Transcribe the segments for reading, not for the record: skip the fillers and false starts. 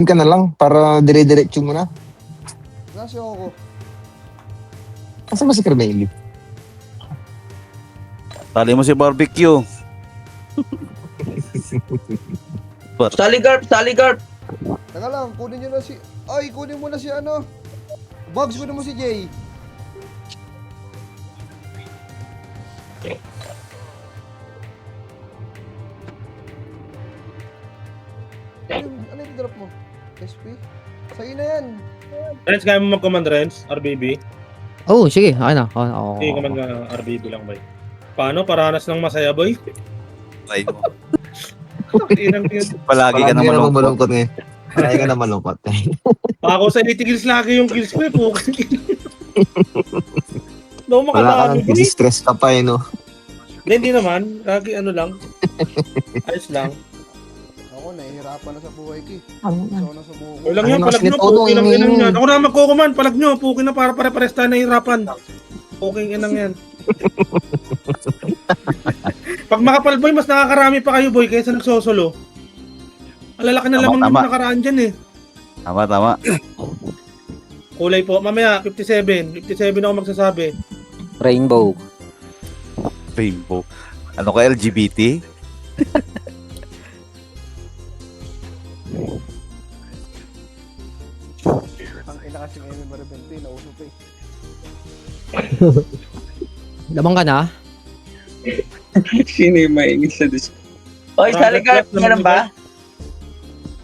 ka na lang para dire-diretso mo na. Nasa ako. Asa ba si Carmeli? Tali mo si barbecue. Saligarp! Teka lang, kunin nyo na si... Ay, kunin mo na si ano. Bugs, kunin mo si Jay. Ano yung drop mo? SP? Sa'yo na yan. Renz, kaya mo mag-command Renz? RBB? Oh, sige. Okay na. Oo. Sige, command ka RBB lang, boy. Paano? Paranas ng masaya, boy? Ay, mo. Inang yun. Palagi ka na malungkot. malungkot ngayon. Palagi ka na malungkot. Ako sa elite kills lagi yung kills ko eh, po. No, Wala ka makadami, nang boy. stress ka pa eh, no? Hindi naman. Lagi ano lang. Ayos lang. Ako, nahihirapan na sa buhay ko eh. Ano So, nasa buho ko. O lang Ano yan, na palag kasi nyo. todo, Puking lang ini- inang yan. Ako na magkukuman, palag nyo. Puking na para pare-pares tayo nahihirapan. Puking inang yan. Pag makapal boy, mas nakakarami pa kayo boy kaysa nagsosolo. Alalaki na Tama, lamang yung tama. nakaraan dyan eh. Tama. Kulay po. Mamaya, 57. 57 ako magsasabi. Rainbow. Rainbow. Ano ka, LGBT? Ang ina kasi ngayon Maribente, nauso pa eh. Lamang ka na? Sino yung maingit sa Diyos? Oy, Saligarp! Ganun ba?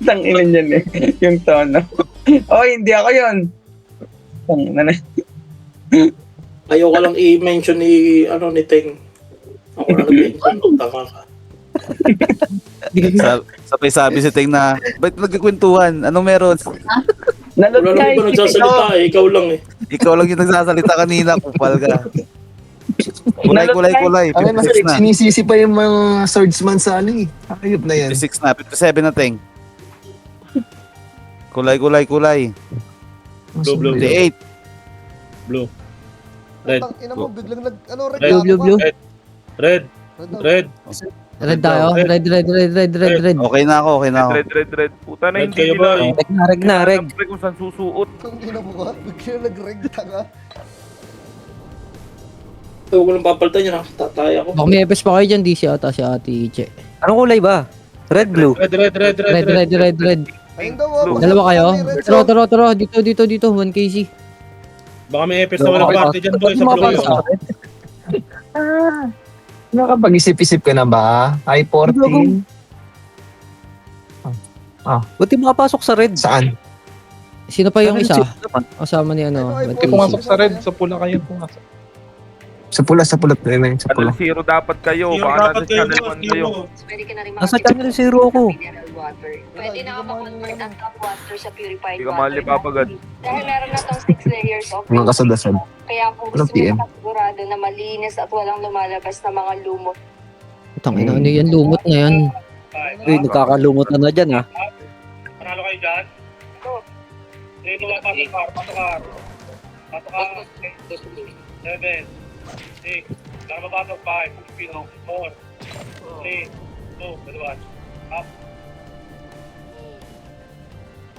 Tang ilan yan eh. Yung tono. Oy, hindi ako yun. Tang na. Ayoko lang i-mention ni Teng. Ako na nag-mention. Tama ka. Sabi si Ting na, ba't nagkikwentuhan? Anong meron? Nalot Wala ka naman iba nagsasalita eh. Ikaw lang eh. Ikaw lang yung nagsasalita kanina, kupal ka. Kulay. Ano na, 56 na. sinisisi pa yung mga swordsman sa ano eh. Ayop na yan. 56 na, 57 na, Ting. Kulay. Blue. 58. Blue. Red. Tang ina mo, biglang nag... Ano, red Red. ako Blue. ba? Red. Red. Red. Red tayo. Red. Okay na ako. Red. Puta na Red hindi kayo ba? nila. Siyempre kung saan susuot. Tang ina mo ba? Biglang nag-reg tanga. Huwag ko lang papalitan yun ha. Tatay ako. Baka may epes pa kayo dyan. Di si ata si Ate Iche. Anong kulay ba? Red, blue? Red. Ayun daw, oh. Dalawa kayo? Red, red. Taro. Dito. 1kc. Baka may epes na walang party dyan boy sa blue yun. Nakapag-isip-isip ka na ba? I-14? Ba't di makapasok sa red? Saan? Sino pa yung isa? Naman. Kasama ni ano? Ay, 1kc. Pumasok sa red, sa pula kayo pumasok. Sa pula na yun. Sa pula. Channel 0 dapat kayo, Zero baka dapat nasa kayo channel boss. 1 kayo. Pwede ka na rin Nasa channel 0 ako. mineral water. Pwede na makakonvert ang tap water sa purified Hindi ka water. malipapagad. Dahil meron na tong 6 layers of Mga kasadasan. Kaya kung Anong gusto mo PM? makasigurado na malinis at walang lumalabas na mga lumot, Tangina, ano yan? Lumot na yan. Uy, nagkakalumot na dyan ha. Panalo kayo dyan? Dito lang pasok 7 6 lang mapasok 5 4 3 2 1 up.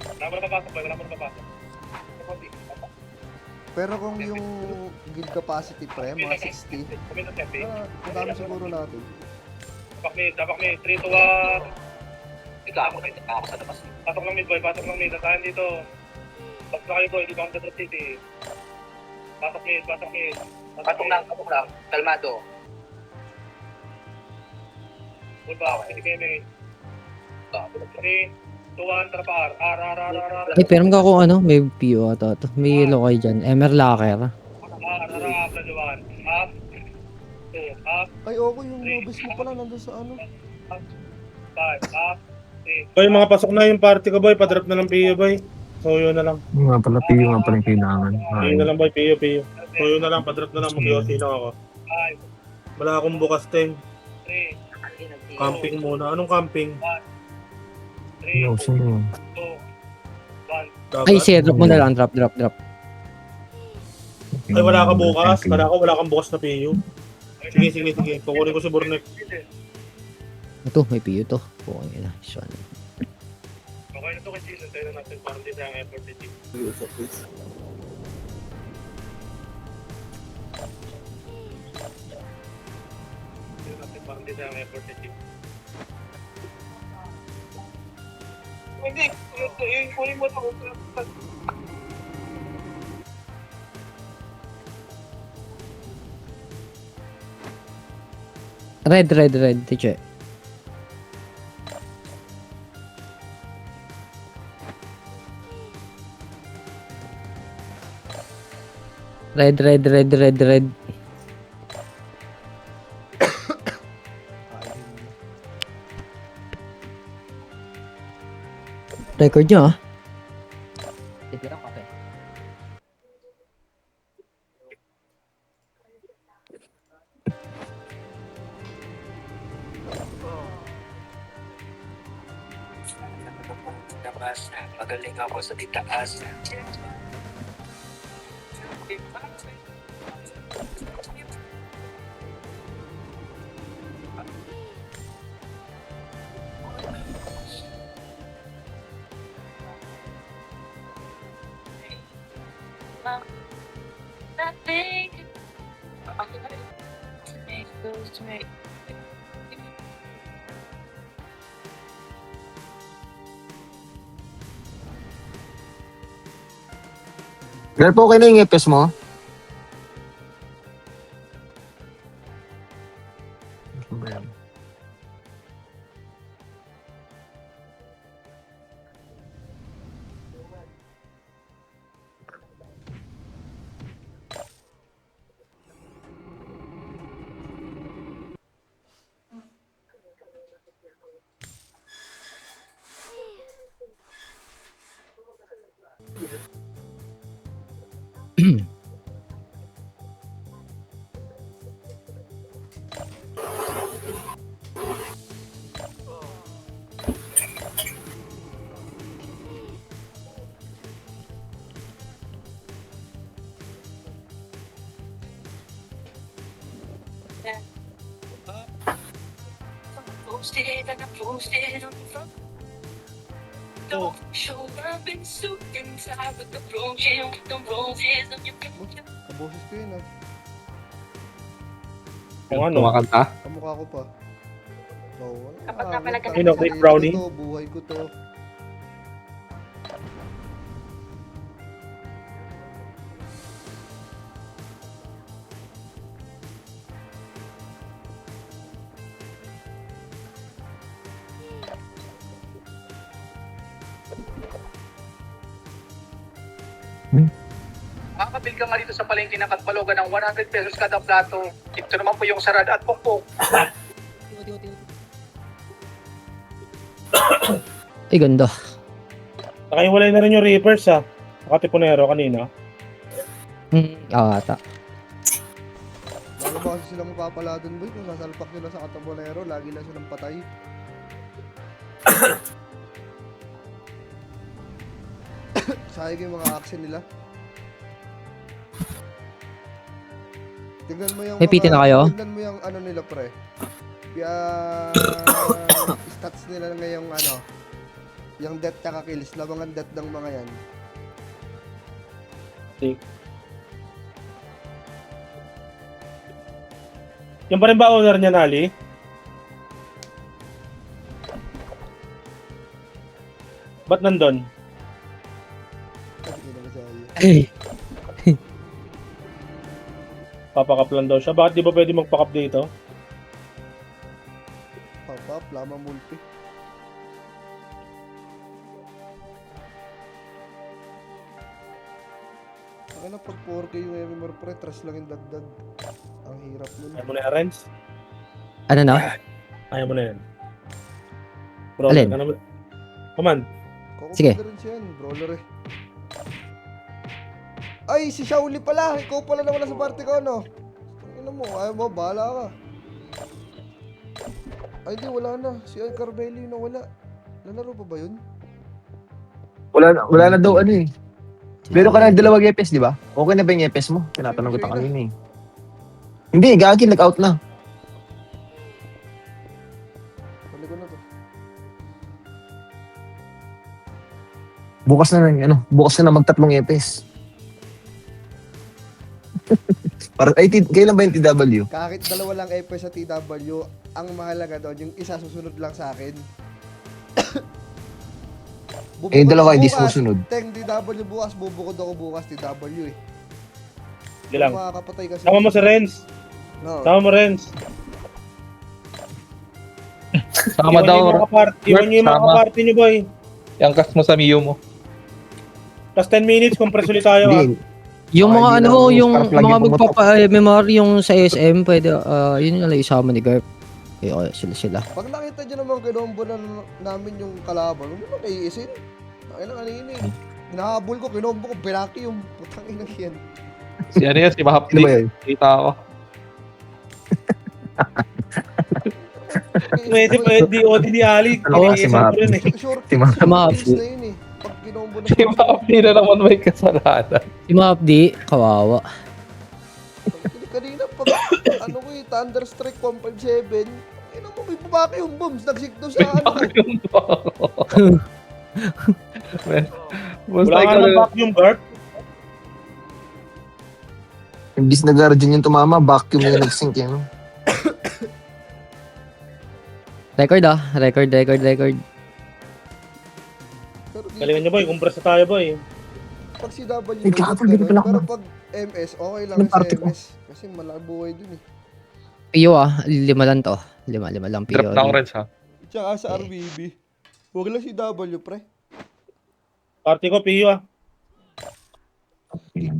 Wala mo na papasok. Pero kung yung guild capacity pre, mga 60, ang dami siguro natin. Tapak mid, 3 to 1. Pasok ng mid boy, pasok ng mid. Natahan dito. Pasok na kayo boy, dito ang Detroit City. Pasok mid. Pasok lang. Kalmado. Full back, hindi kayo may. 3, 2, 1, tara pa R. Ay, pero mga kung ano, may PO ata to. May yellow kayo dyan. MR Locker. R, graduan. Up. 2, up. Ay, okay, yung novice mo pala nandun sa ano. 5, up. 3. Boy, mga pasok na yung party ko boy. Pa-drop na lang PO boy. So yun na lang. Yung nga pala, piyo nga pala yung kailangan. PO na lang boy, PO. So yun na lang, pa-drop na lang. Mag-yosi lang ako. Wala akong bukas ting. Camping muna. Anong camping? 3, Yung sino? 2, 1. Ay, siya, drop mo na lang. Drop. Ay, wala ka bukas. Kala ko wala kang bukas na PO. Sige. Kukunin ko si Burnek. Ito, may PO to. Okay na. Okay na to kay Gino. tayo na natin para hindi tayo effort ni Chief. Tayo natin para hindi tayo effort ni Chief. Hindi, yung kunin mo ito. Red, teacher. Red. Record nyo ah. Magaling ako sa titaas. Girl po, okay na yung epes mo? Kaboses ko yun ah. Kung ano. Kumakanta? Kamukha ko pa. Oo. Kapag napalagan Sino, Chris Brownie? Buhay ko to. Makakabil ka nga dito sa palengke ng Katbalogan ng 100 pesos kada plato. Ito naman po yung sarad at pokpok. Ay, ganda. Nakahiwalay na rin yung Reapers ha. Nakatipunero kanina. Ata. Bago ba kasi sila mapapala dun boy? Kung sasalpak nila sa Katabonero, lagi lang silang patay. Sayang yung mga action nila. Tignan mo yung May PT na kayo? Tignan mo yung ano nila pre. Stats nila ngayong ano. Yung death tsaka kills. Labangan death ng mga yan. Yung pa rin ba owner niya, Nali? Ba't nandun? Hindi na sa'yo. Papakap lang daw siya. Bakit di ba pwede magpakap dito? Pop-up, lama multi. Saka na pag 4K yung MMR pre, trust lang yung dagdag. Ang hirap nun. Ayaw mo na yan, Renz? Ano na? Ayaw mo na yan. Bro, Alin? Command. Sige. Kukumpida rin siya yan, brawler eh. Ay, si Shauli pala! Ikaw pala na wala sa party ko, no? Ano mo, ayaw mo, bahala ka. Ay, di, wala na. Si Carvelli na wala. Lalaro pa ba yun? Wala na daw ano eh. Meron ka na dalawang epes, di ba? Okay na ba yung epes mo? Tinatanong kita kanina eh. Hindi, gagi, nag-out na. Balik ko na to. Bukas na magtatlong EPS. Para, kailan ba yung TW? Kahit dalawa lang EPS sa TW, ang mahalaga doon, yung isa susunod lang sa akin. Yung dalawa hindi bukas, susunod. Teng TW bukas, bubukod ako bukas TW eh. Sige lang. Makakapatay kasi. Sama mo si Renz. No. Sama mo, Renz. Sama daw. Iwan nyo yung mga kaparty nyo, boy. Iangkas mo sa Mio mo. Plus 10 minutes, compress ulit tayo, ha? Hindi. Yung Okay, mga hindi ano, lang yung spark plug mga yung pumutok. magpapa-MMR yung sa SM, pwede, yun yung lang isama ni Garp. Okay, sila. Pag nakita nyo naman kinombo na namin yung kalaban, huwag naman naiisin. Nakina kanina eh. Hinahabol ko, kinombo ko, binaki yung putang inang yan. Si ano yan, si Sino Mahapdi. ba yun? Kita ako. Pwede OD ni Ali. Ano kasi, Kinikisan Mahap? ko rin, eh. Short Si Mahap. bilis na yun eh. Pag kinombo na Si Mahapdi na naman may kasalanan. Si Mapdi, kawawa. Kanina pag ano ko eh, Thunderstrike 157, ino mo may bumaki yung bombs, nagsikto sa ano. Basta Wala nga ikaw ng vacuum guard. Imbis na guardian yung tumama, vacuum yung nag-sync yun. Record record. Pero di, Galingan nyo, boy. Compress na tayo, boy. pag si W, Ay, kahapon, hindi ko pala pero ako- pag MS, okay lang Anong sa party ko? MS. Kasi malabuhay dun eh. Pio 5 lang to. 5 lang Pio. Drop down Reds ha. Tsaka sa RBB, huwag lang si W, pre. Party ko, Pio, ah.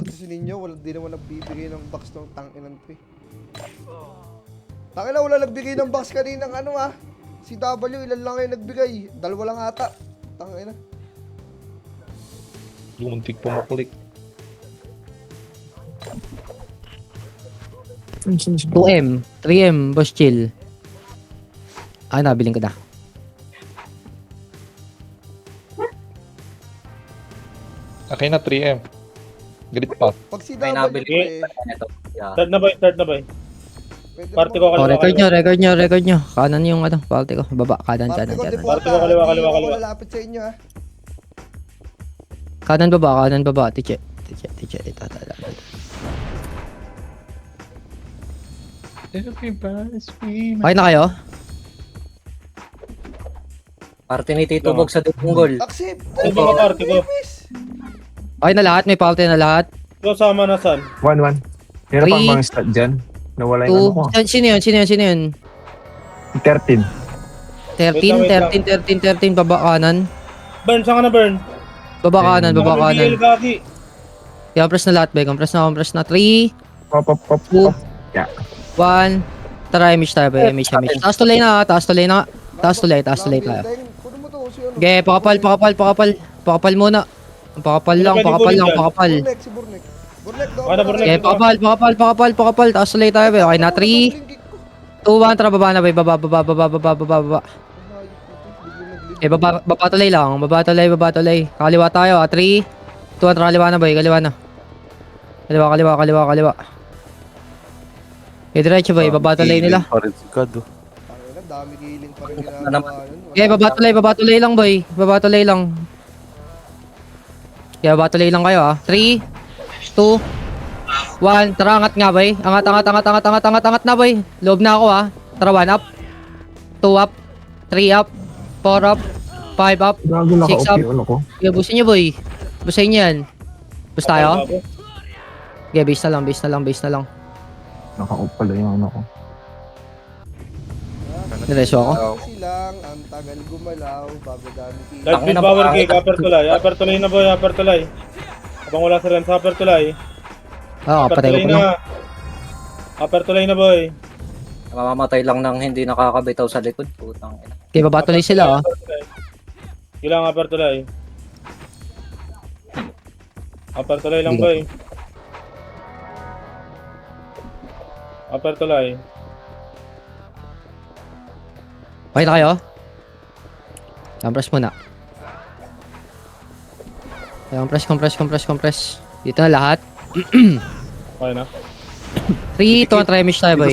Kasi ninyo, wala din naman nagbibigay ng box ng tanginan, pre. Tangina, wala nagbigay ng box kaninang ano ah. Si W, ilan lang kayo nagbigay? Dalawa lang ata. Tangina. Lumuntik pumaklik. 2M, 3M, boss chill. Nabiling ko na. Okay na 3M. Grit pa. Pag si May W, nabili. pre, Start na, boy. pwede Party naman- ko, kaliwa. Record nyo. Kanan yung ano, party ko. Baba, kanan. Party ko, Party Deporta. ko, kaliwa, Hindi kaliwa, ako kaliwa. lalapit sa inyo ah. Kanan baba. Tiche. Ito. Okay na kayo? Party ni Tito Bog sa Dupunggol. Accept! Ano ba party ko? Okay na lahat? May party na lahat? Ikaw sama na, San. 1-1. Meron pang Three, mga stat dyan. Nawala yung ano ko. 2. Sino yun? 13. 13, baba kanan. Burn, saan ka na, Burn? Baba kanan. Bigil, gagi. Compress na lahat, compress na. 3, Pop. 2, 1. Tara, image tayo, image. Taas tuloy na. Taas tuloy tayo. Kuno mo to, si ano? Okay, pakapal muna. Pakapal lang. Burnek, si Burnek. Burnek, daw. Ano, Burnek? Okay, pakapal. Taas tuloy tayo, be. Okay na, 3, 2, 1. Tara, baba na, be. Baba. Okay, baba tuloy lang. Baba tuloy. Kaliwa tayo, 3, 2, 1. Tara, kaliwa na, be. Kaliwa. Okay, diretso, be. Baba tuloy nila. Parensikado. Tangina, dami giling pa rin Na ginagawa naman. yun. Okay, baba tuloy lang, boy. Baba tuloy lang. Okay, baba tuloy lang kayo, 3, 2, 1. Tara, angat nga, boy. Angat na, boy. Loob na ako, Tara, 1 up. 2 up. 3 up. 4 up. 5 up. Gago 6 up. naka-OP yung ano ko. Okay, busin nyo, boy. Busin nyo yan. Bus tayo? Okay, base na lang. Naka-OP pala yung ano ko. Diretso ako. Kasi lang, ang tagal gumalaw, bago dami Light speed power kick, upper tulay na, boy, upper tulay. Habang wala si Ren sa upper tulay. Patay ko pa lang. Upper tulay na, boy. Mamamatay lang ng hindi nakakabitaw sa likod. Putang ina. Okay, baba tuloy sila, Ilang upper tulay. Upper tulay lang, boy. Upper tulay. Okay na kayo? Compress muna. Compress. Dito na lahat. Okay na. 3, 2, 1, try mish tayo, boy.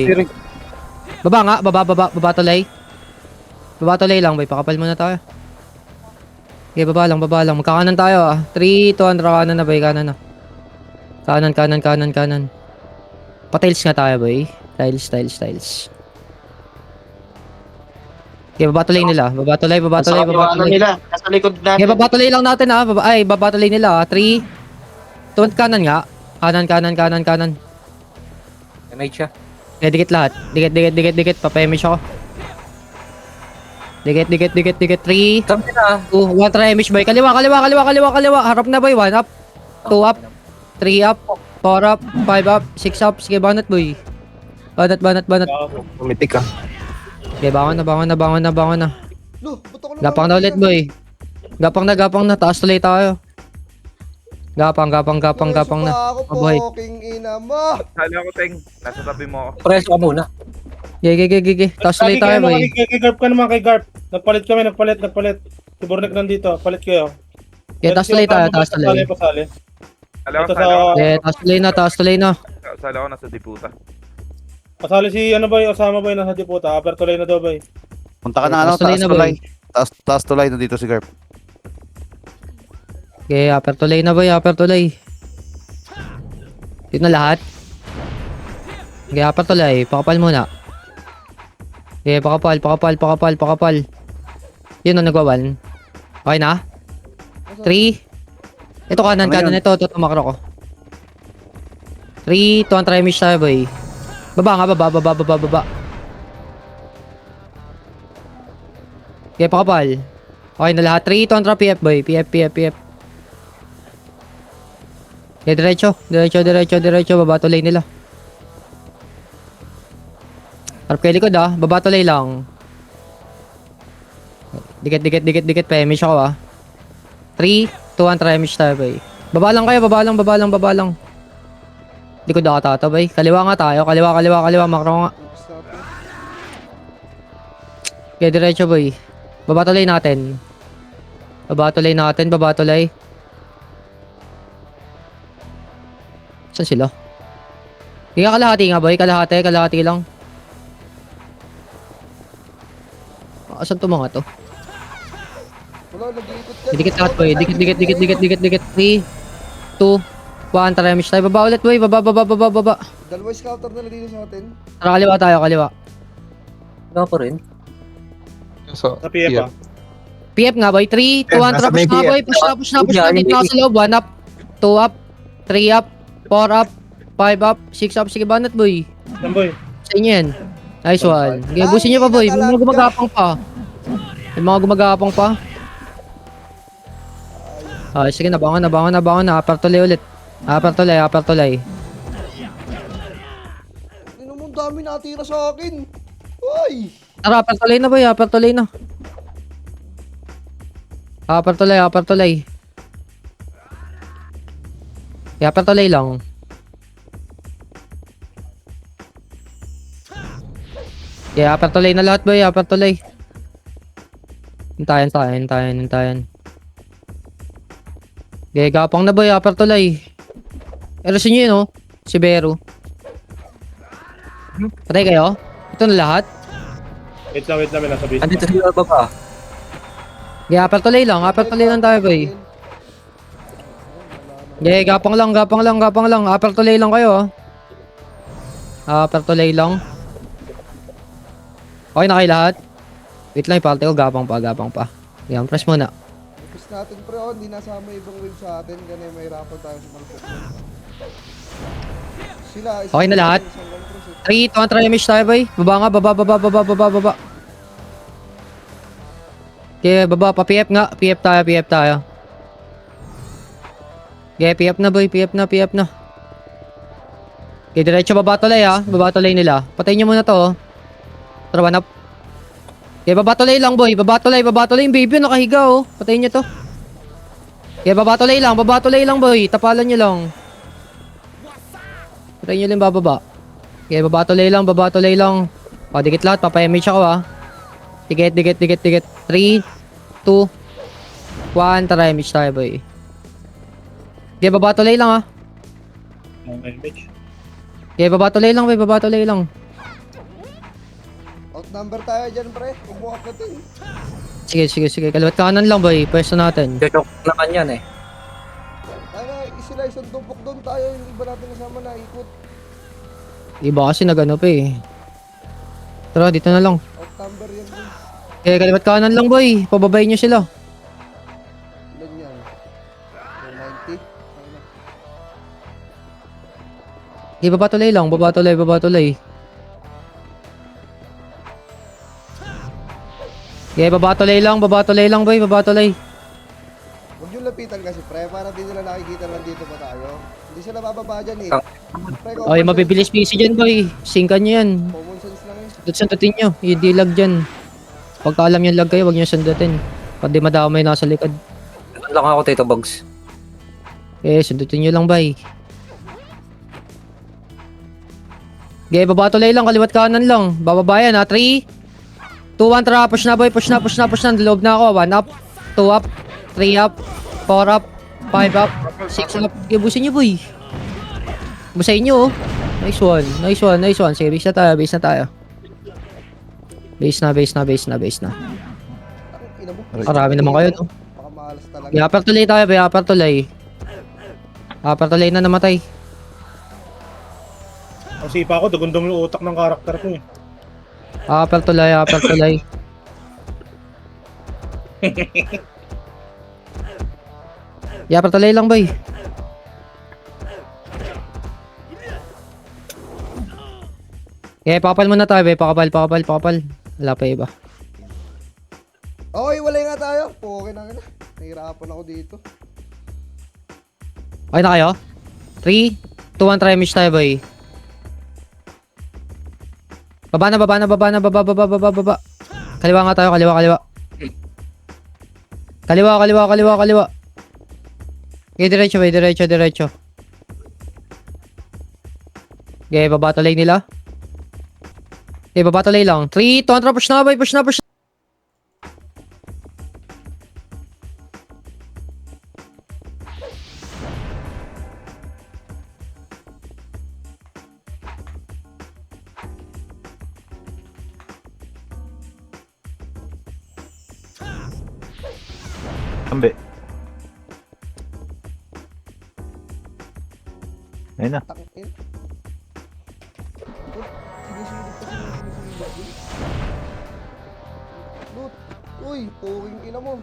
Baba nga, baba tulay. Baba tulay lang, boy. Pakapal muna tayo. Okay, baba lang. Magkakanan tayo ah. 3, 2, kanan na boy, kanan na. Kanan. Pa-tiles nga tayo boy. Tiles. Okay, babatuloy nila. Babatuloy. nila. Nasa likod natin. Okay, babatuloy lang natin ah. Babatuloy nila ah. 3, 2, kanan nga. Kanan. Damage siya. Okay, dikit lahat. Dikit. Papemage ako. Dikit. 3, Sabi na. 2, 1, try image boy. Kaliwa. Harap na boy. 1 up. 2 up. 3 up. 4 up. 5 up. 6 up. Sige, banat boy. Banat. Pumitik ka. Okay, bangon na. Lo, ba't ako Gapang na ulit boy. Gapang na. Taas tuloy tayo. Gapang na. Ako Mabuhay. poking ina mo. Sali ako, Teng. Nasa tabi mo ako. Preso ka muna. Gigi. Taas tuloy tayo boy. Kay Garp ka naman, kay Garp. Nagpalit. Si Bornek nandito, palit kayo. Okay, taas tuloy tayo. Pasali. Sali ako, Ito sali ako. sa... Okay, taas tuloy na. Sali ako, nasa diputa. Pasali si ano boy, Osama boy, nasa diputa. Upper tuloy na daw boy. Punta ka na, Taas tuloy na, boy. Taas tulay na dito si Garp. Okay, upper tuloy na boy. Yun na lahat. Okay, upper tuloy. Pakapal muna. Okay, pakapal. Yun na, nagwawan. Okay na? 3. Ito kanan. Ito, tumakro ko. 3, 2, try mish tayo boy. Baba. Okay, pakapal. Okay na lahat. 3, 2, PF boy. PF. Okay, diretso. Baba tuloy nila. Harap kay likod ah. Baba tuloy lang. Dikit. Pa-image ako ah. 3, 2, try image tayo boy. Baba lang kayo. Baba lang. Likod ako tatabay. Kaliwa nga tayo. Kaliwa. Makro nga. Okay, diretso boy. Baba tuloy natin. Baba tuloy. Saan sila? Hindi ka kalahati nga boy. Kalahati lang. Saan to mga to? Wala, nag-iikot ka. Dikit lahat boy. Dikit. 3, 2, 1. Tara, mish tayo. Baba ulit boy. Baba. Dalawa scouter na dito sa atin. Tara, kaliwa. Wala pa rin. So, Sa PF ah. PF nga boy. 3, 2, 1. nasa Tara, push may na PF. boy. Push na. Dito na ako sa loob. 1 up. 2 up. 3 up. 4 up. 5 up. 6 up. Sige, banat boy. Yan boy. Sa inyo yan. Nice one. Okay, busin nyo pa boy. May mga gumagapang pa. Ah, sige na. Bangon na. Upper tuloy ulit. Upper tuloy. Ano mo, dami natira sa akin. Uy! Tara, upper tuloy na boy. Upper tuloy. Upper tuloy lang. Yeah, upper tuloy na lahat boy. Upper tuloy. Hintayan. Okay, gapang na boy. Upper tuloy. Erosin nyo yun oh. Si Bero. Patay kayo? Ito na lahat? Wait lang, may nasa base. Andito sila baba. Okay, upper tuloy lang tayo boy. Okay, gapang lang. Upper tuloy lang kayo oh. Upper tuloy lang. Okay na kayo lahat? Wait lang, ipalte ko. Gapang pa. Yan, press muna. Ipis natin pre, oh, hindi nasama ibang wave sa atin. Ganun, may hirapan tayo sa malupit. Sila, Okay na lahat? 3, 2, try image tayo boy. Baba nga, baba. Okay, baba, pa-PF nga. PF tayo. Okay, PF na boy, PF na. Okay, diretso baba tuloy ha. Baba tuloy nila. Patayin nyo muna to oh. Tara, 1 up. Okay, baba tuloy lang boy. Baba tuloy yung baby nakahiga oh. Patayin nyo to. Okay, baba tuloy lang boy. Tapalan nyo lang. Patayin nyo lang bababa. Okay, baba tuloy lang. O, dikit lahat. Papayamage ako ah. Dikit. 3, 2, 1. Tara, image tayo boy. Okay, baba tuloy lang ah. Okay, bitch. Okay, baba tuloy lang boy. Out Outnumber tayo dyan, pre. Huwag mo akitin. Sige. Kaliwat kanan lang, boy. Pwesto natin. Joke naman yan eh. Ano, isila isang tumpok doon tayo. Yung iba natin kasama na ikot. Iba kasi nagano pa eh. Tara, dito na lang. Outnumber yan din. Kaliwat kanan lang, boy. Pababayin nyo sila. Ilan yan? 90? Okay, babatulay lang. Babatulay. Okay, babatulay lang, boy. Babatulay. Huwag yung lapitan kasi, pre. Para di nila nakikita lang dito pa tayo. Hindi sila bababa dyan eh. Pre, Okay, mabibilis PC dyan, boy. Singkan nyo yan. Common sense lang eh. Sundutin nyo. Hindi lag dyan. Pagka alam yung lag kayo, huwag nyo sundutin. Pag di madamay nasa likod. Doon lang ako, Tito Bugs. Okay, sundutin nyo lang, boy. Okay, babatulay lang. Kaliwat kanan lang. Bababayan ha. 3, 2, 1, tara. Push na, boy. Push na. Loob na ako. 1 up. 2 up. 3 up. 4 up. 5 up. 6 up. Okay, busin nyo, boy. Busayin nyo, oh. Nice one. Sige, base na tayo. Base na. Ang ina mo. Marami naman kayo, no? Baka malas talaga. Upper tuloy tayo, boy. Upper tuloy na namatay. Ang sipa ko, dugundong yung utak ng karakter ko eh. Upper tuloy. Upper tuloy lang, boy. Okay, pakapal muna tayo, boy. Pakapal. Wala pa iba. Okay, wala nga tayo. Okay na. Nahirapan ako dito. Okay na kayo? 3, 2, 1, try mish tayo, boy. Baba na. Kaliwa nga tayo, kaliwa. Kaliwa. Okay, diretso, boy. Diretso. Okay, babatulay nila. Okay, babatulay lang. 3, 2, 1, push na, boy. Push na. Kambi. Ayun na. Tangin. Sinisilip pa sinisilip yun. Lut. Uy, puking ina mo.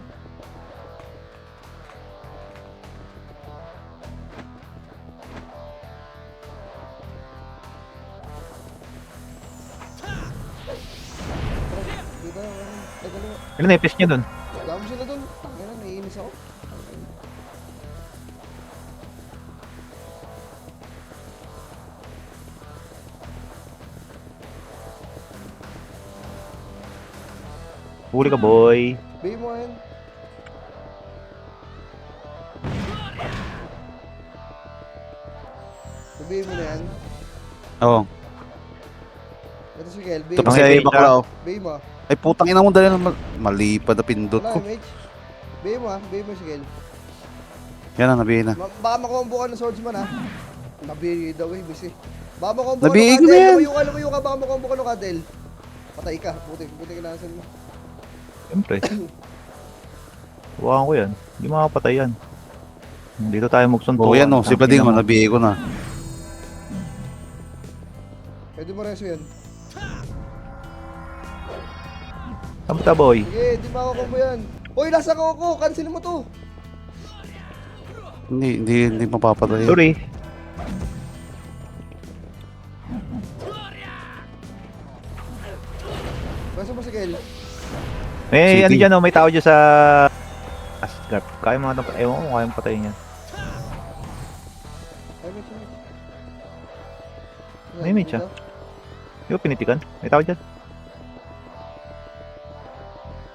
Dito, tagalo. Ano na ipis nyo dun? Dami sila dun. Tangin na, naiinis ako. Huli ka, boy. Bay mo yan. Sabihin mo na yan. Oo. Ito si Kel. Bay Ito mo. pa si bakla, oh. Bay mo. Ay, putang ina mo, dali na malipad na pindot Wala, ko. Mitch. Bay mo Bay mo si Kel. Yan na, nabihin na. Baka makombo ka ng swordsman ha. Nabiri daw eh, busy. Baka makombo ka Nabiri ng ko na yan. Kadel. Lumayo ka, baka makombo ka ng Kadel. Patay ka. Buti kinasan mo. Siyempre. Huwakan ko yan. Hindi makapatay yan. Dito tayo magsuntukan. Oo yan, oh. Si Bading, nabihi ko na. Pwede mo reso yan. Kamusta, boy? Sige, di makakombo yan. Hoy, nasa ko. Cancel mo to. Hindi mapapatay. Sorry. Reso mo si Kel. May Sige. ano dyan, oh, may tao dyan sa Asgard. Kaya mo nga, ewan ko, kaya mo patayin yan. Ay, Mitch. May Mitch, ah. Di ba pinitikan? May tao dyan.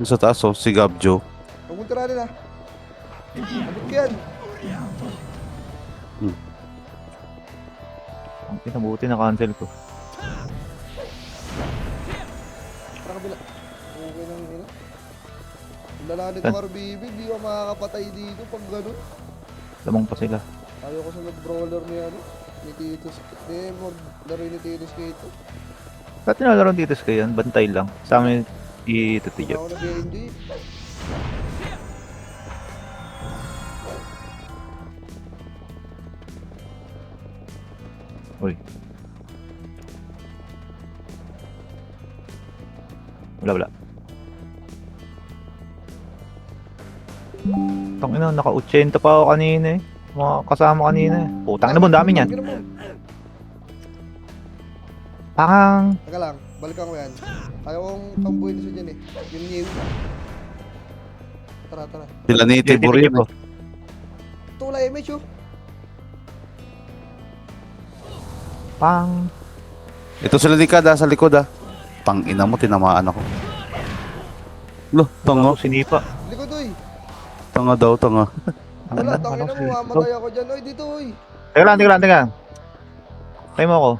Yung sa taas, oh, si Gabjo. Huwag mong tiranin ha. Abot ko yan. Ang pinabuti na cancel ko. Tara kabila. Okay lang ina. Lala nito RBB, di ka makakapatay dito pag ganun. Lamang pa sila. Ayaw ko sa mag-brawler ni ano. Ni Titus. Ni maglaro ni Titus Kato. Dati nalaro dito sa yan, bantay lang. Sa amin, Tito Hindi Jeff. ako nag-enjoy. Uy. Wala. Tangina, naka-80 pa ako kanina eh. Mga kasama kanina eh. Putang ina mo, dami niyan. Tangina mo. Parang, Teka lang, balikan ko yan. Ayaw kong tambuhin siya dyan eh. Yung new. Tara. sila ni Tibor yun. Tulay image oh. Pang. Ito sila ni Kada sa likod ah. Tang ina mo, tinamaan ako. Lo, tanga. Sinipa. Likod oy. Tanga daw, tanga. Wala, tangina mo, mamatay ako dyan. Oy, dito oy. Teka lang. Kaya mo ako.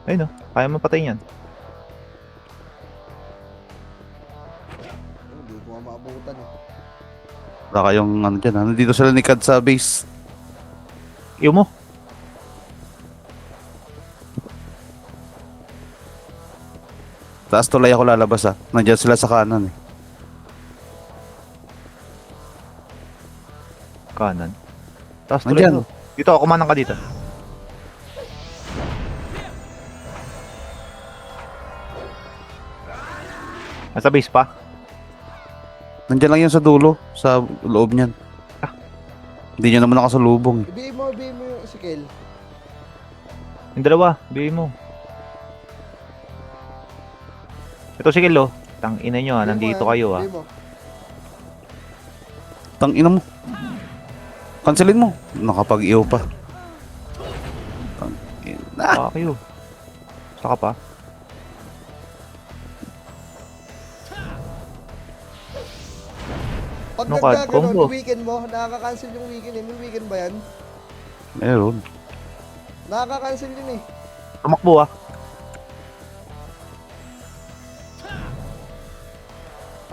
Ayun o, kaya mo patay niyan. Hindi ko nga maabutan eh. Wala kayong ano dyan ah. Nandito sila ni Kad sa base. Iyo mo. Taas tulay ako lalabas ah. Nandiyan sila sa kanan eh. Kanan. Tapos tuloy Nandiyan. mo. Dito ako, kumanang ka dito. Nasa base pa? Nandiyan lang yan sa dulo. Sa loob niyan. Hindi niya naman nakasalubong eh. Ibihin mo yung si Kel. Yung dalawa, bigay mo. Ito si Kilo. Tang ina nyo nandito kayo ah. Ibihin mo. Tang ina mo. Cancelin mo. Nakapag-iyo pa. Tang ina. Kayo. Saka pa. Pag No card, nagkaganon, combo. weekend mo, nakaka-cancel yung weekend eh. May weekend ba yan? Meron. Nakaka-cancel yun eh. Tumakbo ah.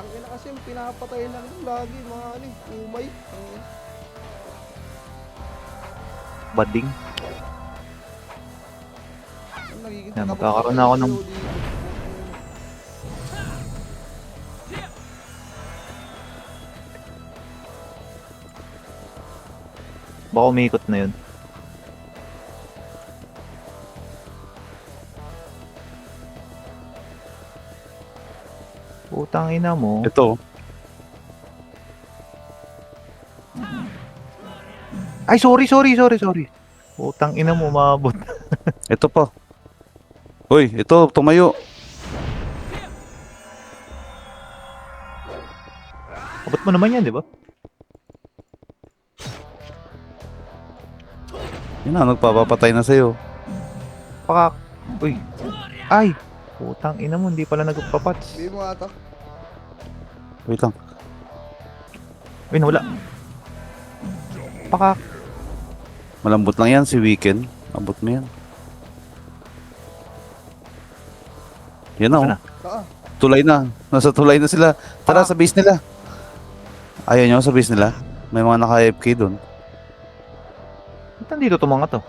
Ang ina kasi yung pinapatay lang yun lagi, mga ano eh, umay. Bading. Ang nagiging Yan, magkakaroon na ako ng- dito. Baka umikot na yun. Putang ina mo. Ito. Ay, sorry. Putang ina mo, umabot. Ito pa. Hoy, ito, tumayo. Abot mo naman yan, di ba? Yun na, nagpapapatay na sa'yo. Pakak. Uy. Ay. Putang ina mo, hindi pala nagpapats. Ibihin mo ata. Wait lang. Uy, nawala. Pakak. Malambot lang yan si Weekend. Abot mo yan. Yan na, oh. Saan na? Saan? Tulay na. Nasa tulay na sila. Tara, sa base nila. Ayaw nyo sa base nila? May mga naka-AFK doon. Ba't nandito itong mga to?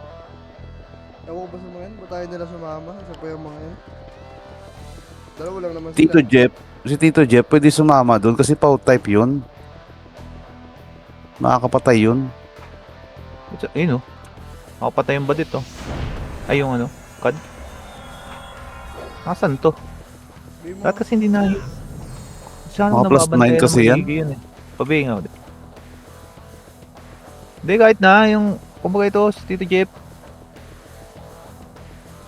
Ewan ko ba sa mga yan? Ba't tayo nila sumama? Isa pa yung mga yan? Dalawa lang naman sila. Tito Jeff. Si Tito Jeff pwede sumama doon kasi pout type yun. Makakapatay yun. Ayun o. Nakapatay yung badit oh. Ay yung ano. Kad. Nasaan to? Ibihin mo. Lahat kasi hindi na. Saan Mga plus 9 kasi yan? Yun, eh. Pabigay nga ulit. Hindi kahit na yung kumbaga ito si Tito Jeff.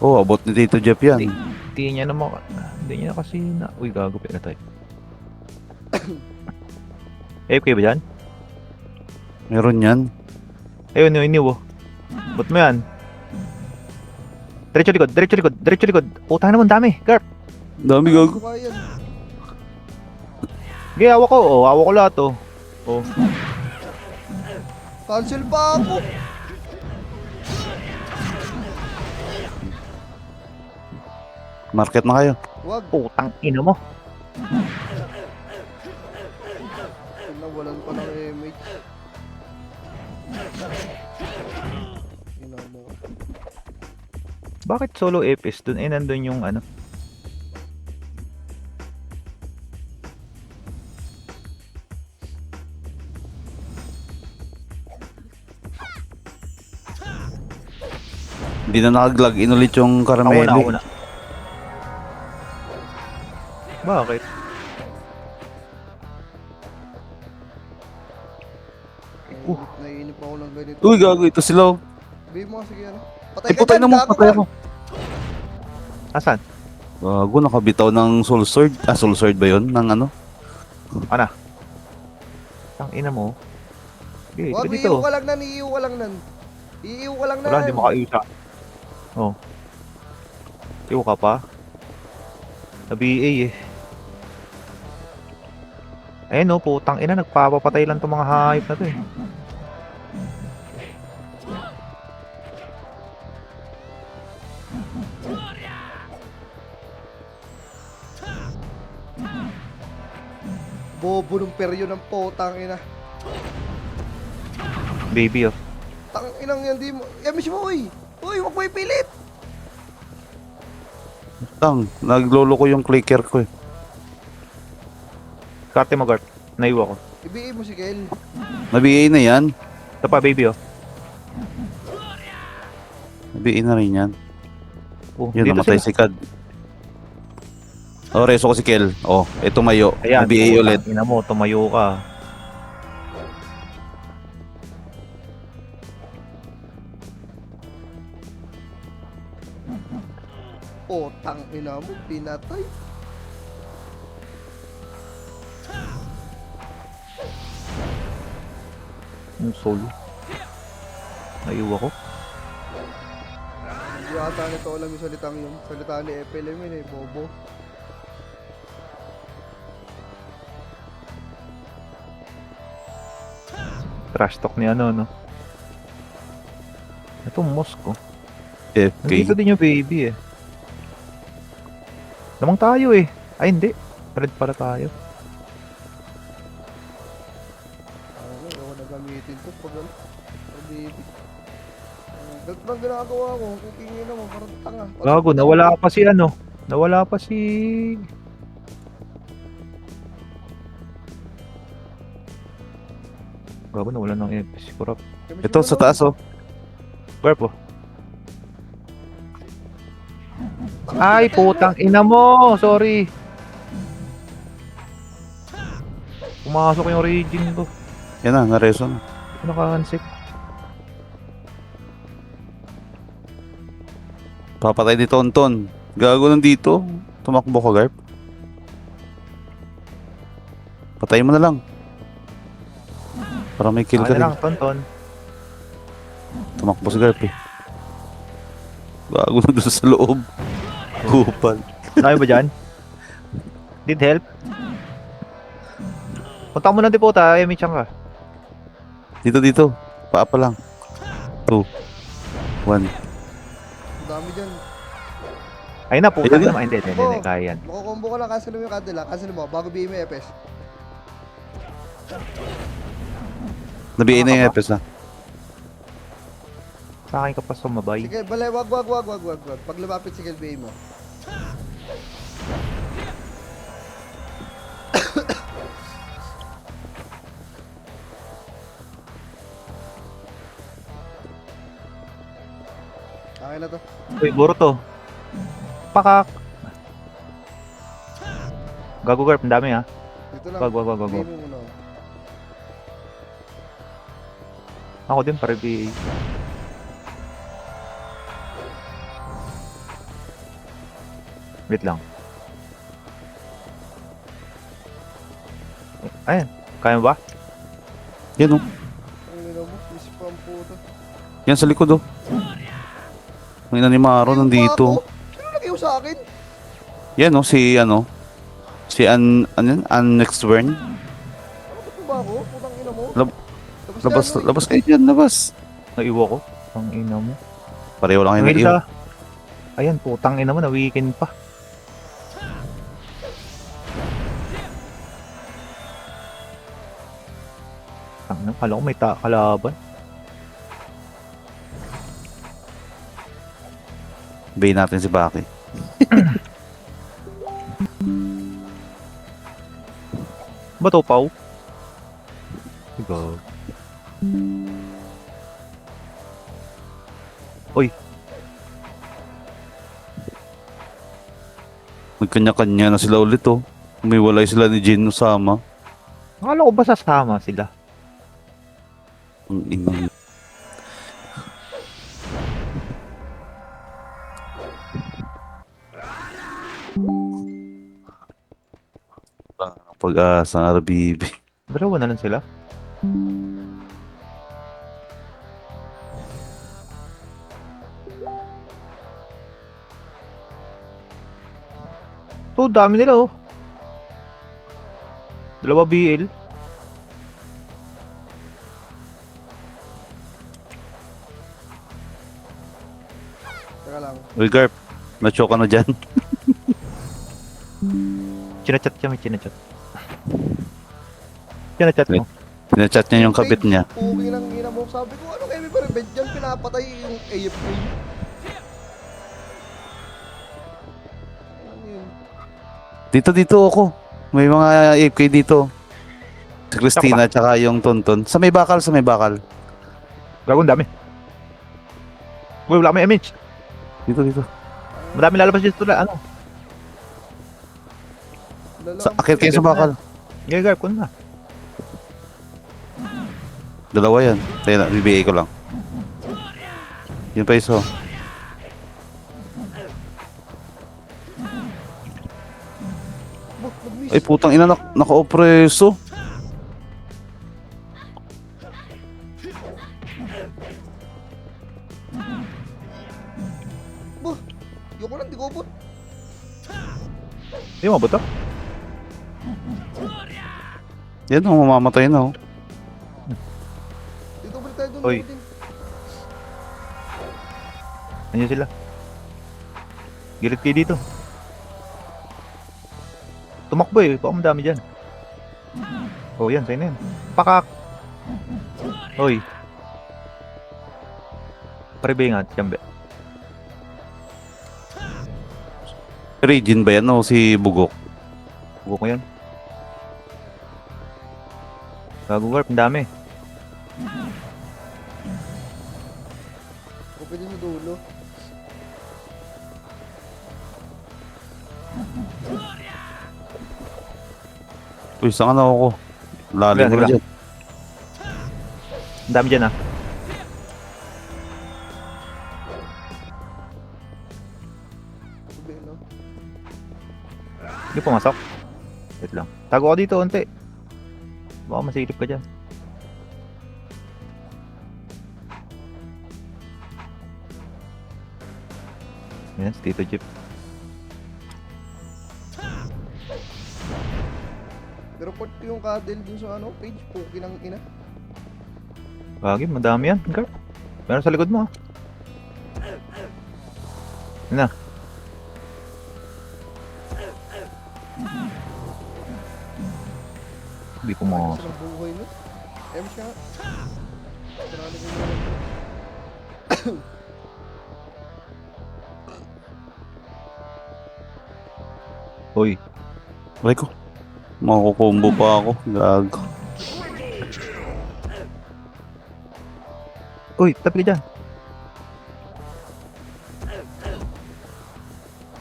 Oh, abot ni Tito Jeff yan. Hindi niya naman. Hindi niya kasi na. Uy gago na tayo. AFK ba dyan? Meron yan. Ayun yung iniwo. Ba't mo yan? Diretso likod. Puta naman dami. Garp. Dami gago. Ano kaya yan? Okay, hawak ko. Oh, hawak ko lahat oh. Oh. Cancel pa ako! Market na kayo. Wag. Putang ina mo. Nawalan pa ng image. Ina mo. Bakit solo Epis dun? Eh, nandun yung ano. Hindi na nakag-log in ulit yung Ako Carameli. na. Bakit? Naiinip ako ng ganito. Uy, gago, ito sila. Oh. Sabihin mo, sige ano. Ay, putay na mo, gago patay ka. ako. Asan? Gago, nakabitaw ng Soul Sword. Ah, Soul Sword ba yun? Ng ano? Tang ina mo. Okay, Wag, dito. iiw ka lang nan, iiw ka lang nan. Iiw ka lang nan. Wala, hindi makaiusa. Oh. Iwo ka pa? Sa BA eh. Ayun oh, putang ina, nagpapapatay lang tong mga hayop na to eh. Bobo ng peryo ng potang ina. Baby oh. Tang inang yan, di mo. Miss mo, uy. Uy, wag mo ipilit. Tang, naglolo ko yung clicker ko eh. Karte mo, Gart. Naiwa ko. Ibiin mo si Kel. Nabigay na yan. Ito pa, baby oh. Nabigay na rin yan. Oh, Yun, dito namatay sila. si Kad. Oh, reso ko si Kel. Oh, ito mayo. Ayan, Nabigay ulit. Ina mo, tumayo ka. Potang ina mo, pinatay. Yung solo. Naiwa ko. Hindi ata nito alam yung salitang yun. Salita ni FLM yun eh, bobo. Trash talk ni ano, no? Ito, Mosco. FK. Nandito din yung baby eh. Namang tayo eh. Ay, hindi. Red para tayo. Ano, ako na gamitin to pag ano. Pag baby. Ganito lang ginagawa ko. Kukingin naman, parang tanga. Gago, nawala pa si ano. Nawala pa si... Gago, nawala ng si Kurap. Ito sa taas oh. Garpo. Ay, putang ina mo! Sorry. Pumasok yung raging ko. Yan na, nareso na. Naka-unsick. Papatay ni Tonton. Gago nandito. Tumakbo ka, Garp. Patay mo na lang. Para may kill ka Ano rin. lang, Tonton. Tumakbo si Garp eh. Gago na doon sa loob. Kupal. Tayo ba dyan? Need help? Punta mo na di po tayo, may chang ka. Dito. Paapa lang. 2. 1. Ang dami dyan. Ayun na, puta Ayun na. naman. Hindi, kaya yan. Makakombo ka lang, cancel mo yung candle ha. Cancel mo, bago BM yung FS. Nabigay na yung EPS na. Sa akin ka pa sumabay. Sige, balay, wag. Pag lumapit si Kel, BM mo. Okay na to. Uy, Boruto. Pakak. Gago Garp, ang dami ha. Dito lang. Wag. BM mo muna. Ako din, para BA. Wait lang. Ayan, kaya mo ba? Yan oh. Ang ina mo, isip pa ang puto. Yan sa likod oh. May nanimaro nandito. Sino nag-iw sa akin? Yan oh, si ano. Si Next Wern. Ano ba ako? Putang ina mo. Labas kayo dyan, labas. Naiwa ko. Ang ina mo. Pareho lang Ngayon yung sa... Ayan, putang ina mo, na-weekend pa. Tangina, kala ko may kalaban. Bay natin si Baki. Bato, Pau? Ikaw. Uy, Nagkanya-kanya na sila ulit oh. Umiwalay sila ni Jin no sama. akala ko ba sasama sila? Ang ina. Pag-asa ng RBB. Dalawa na lang sila. Oh, dami nila oh. Dalawa BL. Teka lang. Uy, Garp. Na-choke ka na dyan. Chinachat siya, may chinachat. Chinachat mo. Pinachat niya yung kabit niya. Puking ng ina mo. Sabi ko, ano kayo may revenge dyan? Pinapatay yung AFK. Ano yun? Dito ako. May mga AFK dito. Si Christina tsaka yung Tonton. Sa may bakal. Gagawin dami. Uy, wala may image. Dito. Madami lalabas dito na ano. Akit kayo sa bakal. Gagar ko na. Dalawa yan. Tayo na, BBA ko lang. Yun pa iso. Ay putang ina, naka-opreso. Buh! Yoko lang, di ko upot. Hindi mo ba ito? Yan oh, mamamatay na oh. Dito balik tayo dun. Oy. Din. Nandiyan sila. Gilit kayo dito. Tumakbo eh. Baka madami dyan. Oh, yan. Sa'yo na yan. Pakak! Hoy. Pare-bay nga. Tiyambe. Regin ba yan o si Bugok? Huwag ko yan. Gago Garp. Ang dami. O pwede sa dulo. Uy, saan ka na ako? Lalim Sige, mo na sige. dyan. Ang dami dyan ah. Sabi, no? Hindi pumasok. Wait lang. Tago ka dito, unti. Baka masilip ka dyan. Yan, si Tito Jeep. Report ko yung cuddle dun sa ano, page. Puking ng ina. Bagay, madami yan, Garp. Meron sa likod mo ah. Yan na. Hindi ko mo. Sa buhay no? siya. Marami ko naman. Hoy, Ay ko. Makukombo pa ako. Gago. uy, tabi ka dyan.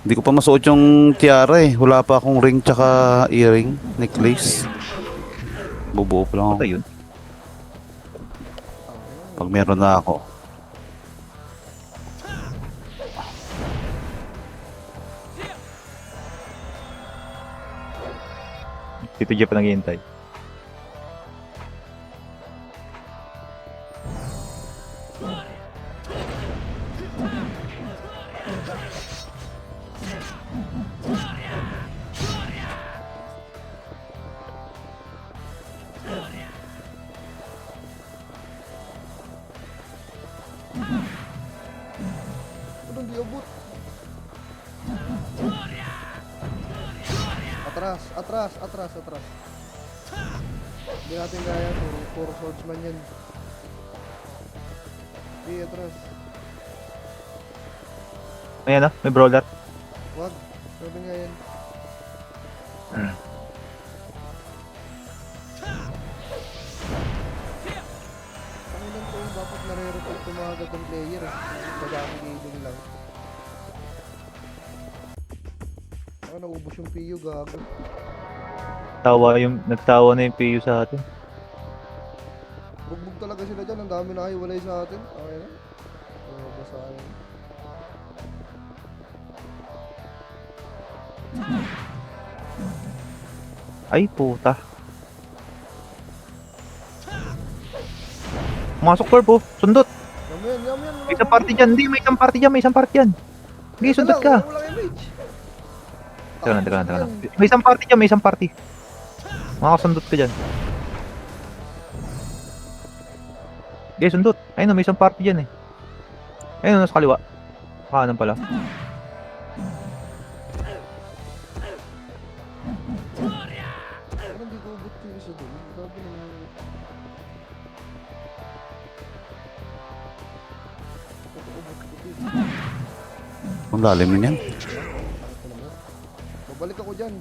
Hindi ko pa masuot yung tiara eh. Wala pa akong ring tsaka earring, necklace. Bubuo pa lang ako. Patay yun. Pag meron na ako. Tito Jeep pa naghihintay. Ano di abot? Atras, atras, atras, atras. Hindi natin kaya, puro swordsman yan. Hindi, atras. Ayan na, may brawler. Wag. Sabi nga yan. Pangilan ko yung dapat nare-report yung mga gagawin player. Madami gaming lang. Ako naubos yung PU, gago. Nagtawa na yung PU sa atin. Bugbog talaga sila dyan. Ang dami na hiwalay sa atin. Okay na. Basahin. Ay, puta. Pumasok, Corp, oh. Sundot. Yan. May isang party dyan. Hindi, may isang party dyan. Sige, sundot ka. Walang image. Teka lang. May isang party dyan, may isang party. Makakasundot ka dyan. Sige, sundot. Ayun, may isang party dyan eh. Ayun, nasa kaliwa. Kanan pala. Parang hindi ko ubot yung isa doon. Grabe naman. Ang lalim na yan. Babalik ako dyan.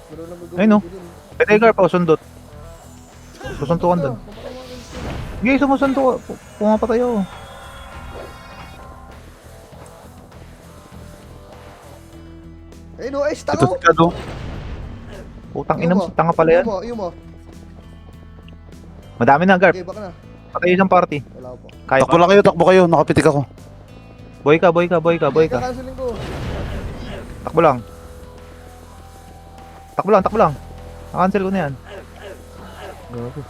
Pero lang Ayun, no? Pwede ka pa, sundot. Susuntukan doon. Sige, sumusunto. Pumapatay ako. Eh no, Ito tango! ka do. Putang ina mo, tanga pala yan. Iyo mo. Madami na, Garp. Okay, baka na. Patay isang party. Wala pa. Kaya Takbo pa. lang kayo, takbo kayo. Nakapitik ako. Boy ka. Cancelin ko. Takbo lang. Nakancel ko na yan. Gago.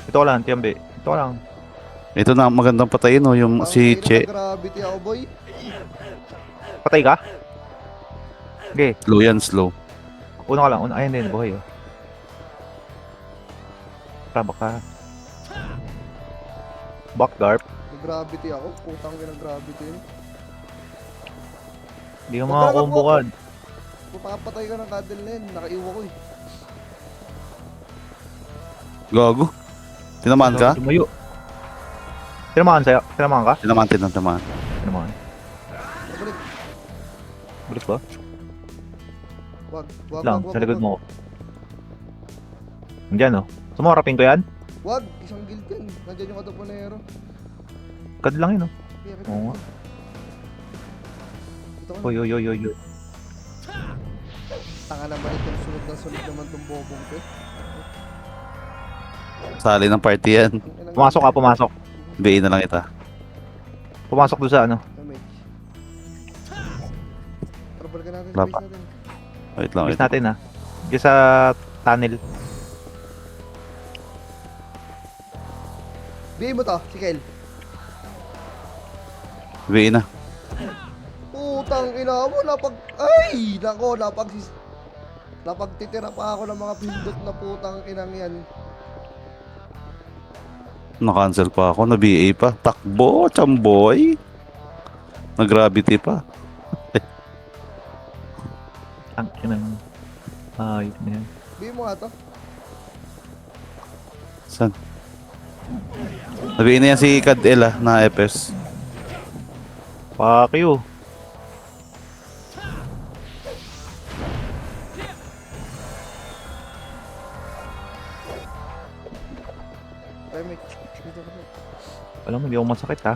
Ito ko lang, Tiambe. Ito ko lang. Ito na magandang patayin, oh, yung si Che. Gravity ako, boy. Patay ka? Okay, Slow yan, slow. una ka lang. Ayun din, buhay oh. Trabak ka. Back Garp. Gravity ako. Putang ng gravity yun. Hindi ka makakombo ka. Papatay ka ng cuddle na yun. Nakaiwa ko eh. Gago. Tinamaan ka? Tumayo. Tinamaan sa'yo? Tinamaan ka? Tinamaan. Tinamaan. Balik. Balik ba? Wag. Lang, sa likod mo. Nandiyan oh. Sumarapin ko yan? Wag. Isang guild yan. Nandiyan yung Kataponero. Kad lang yun oh. Kaya Oo nga. Ito ka na. Oy. Tanga naman itong sunod naman itong bobong ko eh. Sali ng party yan. Pumasok. BA na lang ita. Pumasok doon sa ano. Damage. Tara, balikan natin. Wala Base pa. natin. Wait lang. Bis natin ah. Diyan sa tunnel. BA mo to, si Kel. BA na. Putang ina mo, napagtitira pa ako ng mga pindot na putang inang yan. Na-cancel pa ako. Na-BA pa. Takbo, chamboy. Na-gravity pa. Ang inang. Ayos na yan. BA mo nga to. Saan? Na-BA na yan si Cadel na FS. Fuck you. Damage. Dito ka na. Alam mo, hindi ako masakit ha.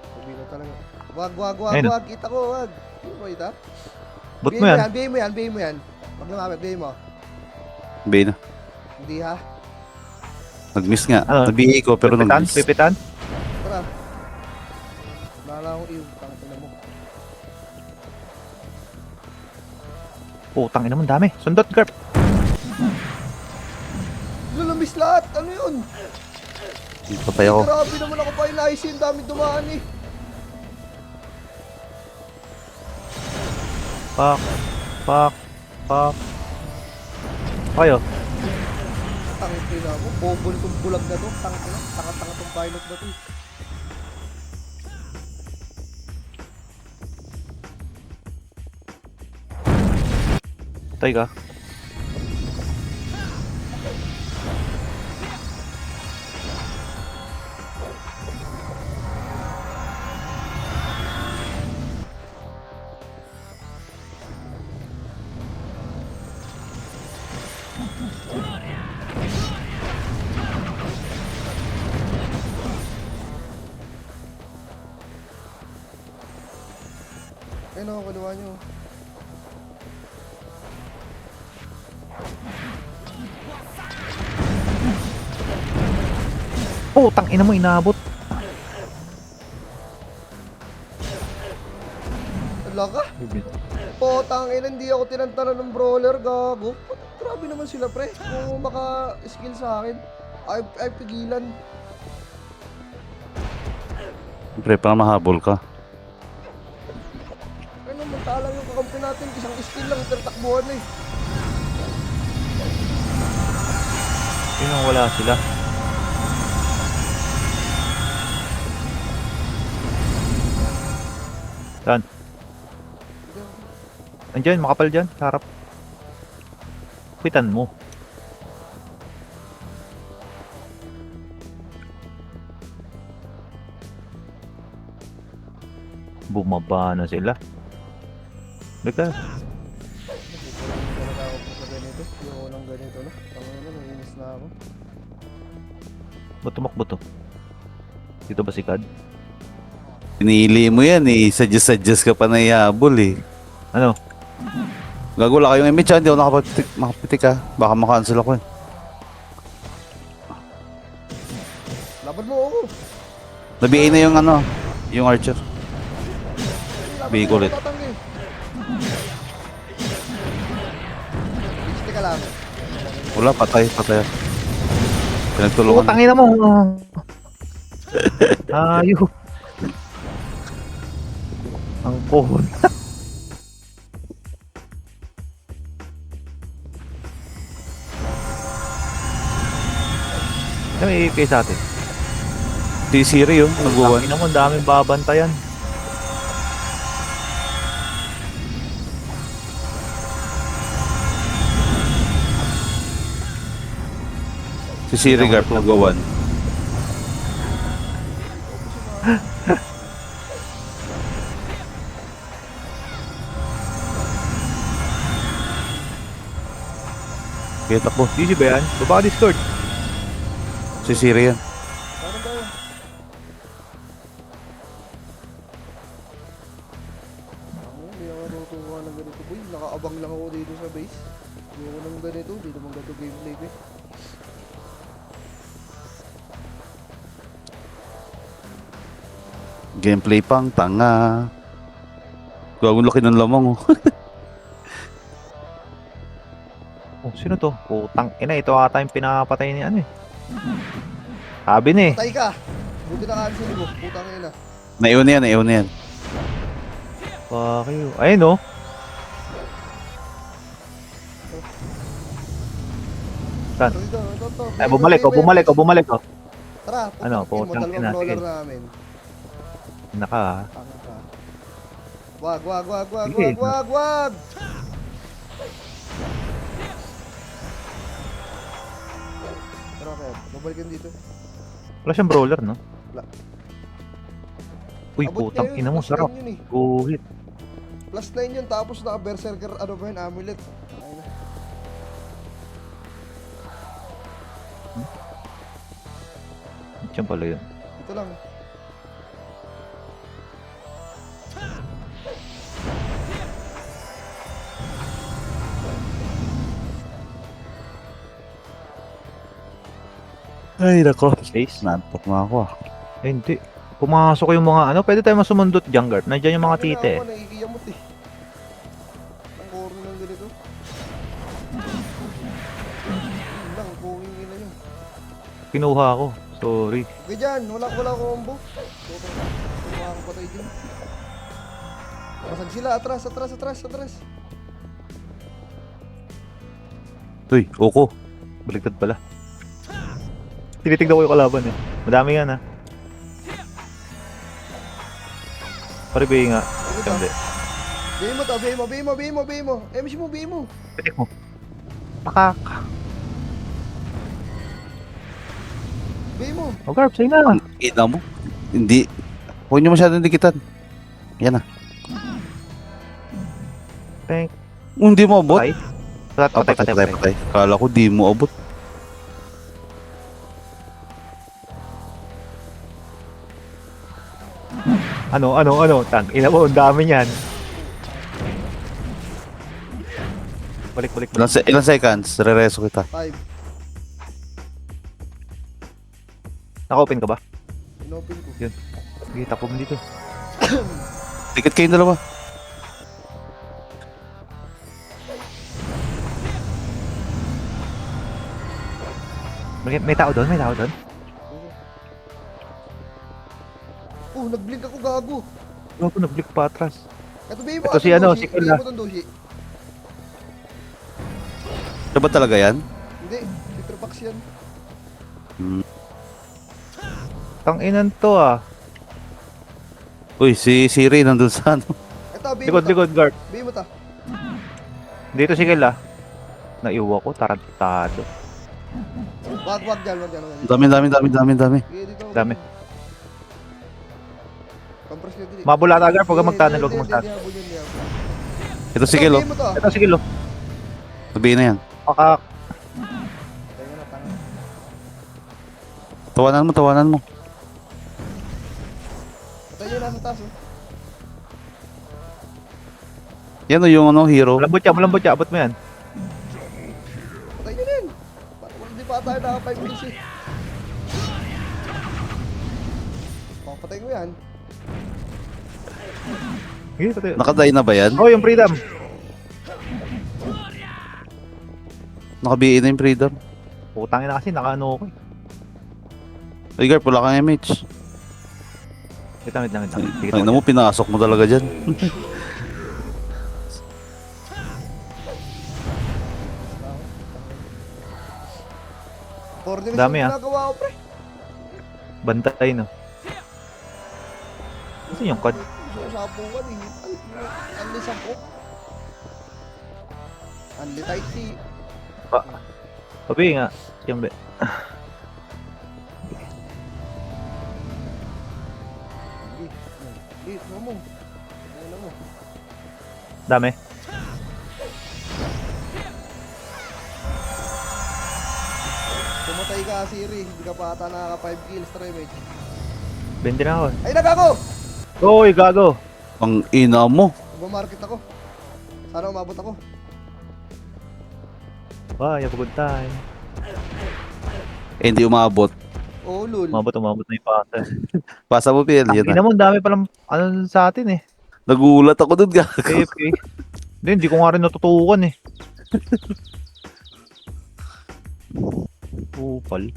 Sabi na talaga. Wag. Ayun. Kita ko, wag. Hindi mo kita. Bot mo yan. BA mo yan. Pag lumapit, BA mo. BA na. Hindi ha. Nag-miss nga. Ano? Na-BA ko pero nag-miss. Pipitan? Tara. Nala akong iyo. Tangina mo. Putang ina mo, dami. Sundot, Garp. Lulamis lahat. Ano yun? Patay ako. Grabe naman ako pa inayos yun. Dami dumaan eh. Fuck. Ayo. Tangina mo. Bobo nitong bulag na to. Tanga-tanga tong pilot na to. Tay ka. Ayun ako, kinuha nyo. Putang ina mo, inabot. Wala ka? Potang ina, hindi ako tinantanan ng brawler, gago. Grabe naman sila, pre. Kung maka-skill sa akin, ay pigilan. Pre, para mahabol ka. Ano, mantalang yung kakampi natin. Isang skill lang, tatakbuhan na eh. Yun ang wala sila. Saan? Andyan, makapal dyan, sa harap. Pitan mo. Bumaba na sila. Beka, Talaga ako sa ganito. Yung unang ganito na. Tama na, nainis na ako. ba't tumakbo to? Dito ba si Kad? Pinili mo yan eh. Suggest ka pa na ihabol eh. Ano? Gago, wala kayong image, hindi ako makapitik ha. Baka makancel ako eh. Laban mo ako. Nabiay na yung ano, yung archer. Laban Bigay mo ko ako, ulit. tatanggi. Teka lang. Wala, patay. Pinagtulungan. Putang ina mo. Ayo. Ang pohon. Ano may AFK sa atin? Si Siri yun, nagbuwan. Ang ina mo, ang daming babantayan. Si Siri Garp, nagbuwan. Kaya takbo. GG ba yan? Baba ka Discord. Si Siri yan. Paano ba yun? Ako, hindi ako natutuwa ng ganito, boy. Nakaabang lang ako dito sa base. Hindi ako ng ganito, hindi naman ganito gameplay ko eh. Gameplay pang tanga. Gagong laki ng lamang oh. Oh, sino to? Putang ina, ito ata yung pinapatay ni ano eh. Sabi na eh. Patay ka! Buti na cancel mo, putang ina. Naiwan na yan. Fuck you. Ayun oh. Saan? Ito. Ay, bumalik oh. Tara, Ano, putang putang ina mo, ina, dalawang roller sige. namin. Naka. Tanga ka. Wag. Sige. Tara, kaya, babalikan dito. Wala siyang brawler, no? Wala. Uy, Abot putang niya yun, ina mo, plus sarap. 9 yun eh. Go hit. Plus 9 yun, tapos naka-berserker, ano ba yun, amulet. Ay na. Diyan pala yun. Ito lang. Ay, nako. Base? Nantok na ako ah. Eh, hindi. Pumasok yung mga ano, pwede tayo masumundot dyan, Garp. Nandiyan yung mga Sabi na tite. ako, nakikiyamot eh. Ang koro ng ganito. Yun lang, kuwing ina yun. Kinuha ako. Sorry. Okay dyan, wala combo. Tumawa ko patay dyan. Masag sila, atras. Uy, Oko. Baligtad pala. Tinitignan ko yung kalaban eh. Madami yan ha. Paribay nga. Hindi. Bihim mo. MC mo, bihim mo. Pitik mo. Pakak. Bihim mo. O Garp, sa'yo na. Ina mo. Hindi. Huwag niyo masyadong dikitan. Yan na. Thank. Hindi mo abot. Ay. Patay. Kala ko di mo abot. Ano? Tang, ina mo, ang dami niyan. Balik. Ilan seconds? Re-reso kita. 5. Naka-open ka ba? Inopen ko. Sige, tapo mo dito. Ticket kayong dalawa. May tao doon? Oh, nag-blink ako, gago. Ako, nag-blick pa atras. Ito, baby mo. Ito si ano, si Kula. Mo tong Doshi. Ano ba talaga yan? Hindi, Peter Pax yan. Tang inan to ah. Uy, si Siri nandun sa ano. Ito, baby mo ta. Likod, guard. Baby mo ta. Dito si Kila. Naiuwa ko, tarantado. Wag dyan. Dami. Sige, dito. Dami. Compress nyo din. Mabula na guard, huwag kang magtunnel, huwag kang magtunnel. Ito si Kilo. Baby mo to. Ito si Kilo. Sabihin na yan. Pakak. Tayo na, tanga. Tawanan mo. Tayo nyo nasa taas, oh. Yan o yung ano, hero. Malambot siya, abot mo yan. Patay nyo din. Hindi pa tayo naka 5 minutes eh. Oh, patay mo yan. Sige, patay. Nakaday na ba yan? Oh, yung freedom. Naka-BA na yung freedom. Putangin na kasi, naka-ano ko eh. Ay, Garp, wala kang MH. Wait lang. Sige, Ay, na mo, pinasok mo talaga dyan. Coordination Dami, ah. ginagawa ko, pre. Bantay no. Kasi yung code. Gusto ko sa apuan eh. Anli 10. Anli tight si. Pabi nga. Yung be. Ano mo? Ano mo? Dami. Pumatay ka, Siri. Hindi ka pa ata nakaka 5 kills, try mate. 20 na ako. Ay, nagako! Uy, gago. Ang ina mo. Bumarket ako. Sana umabot ako. Wow, you have a good time. Eh, hindi umabot. Oh, lul. Umabot na yung pasa. Pasa mo, Piel. Yan Hindi na. naman, dami palang ano sa atin eh. Nagulat ako dun, gago. AFK. Hindi ko nga rin natutukan eh. Upal.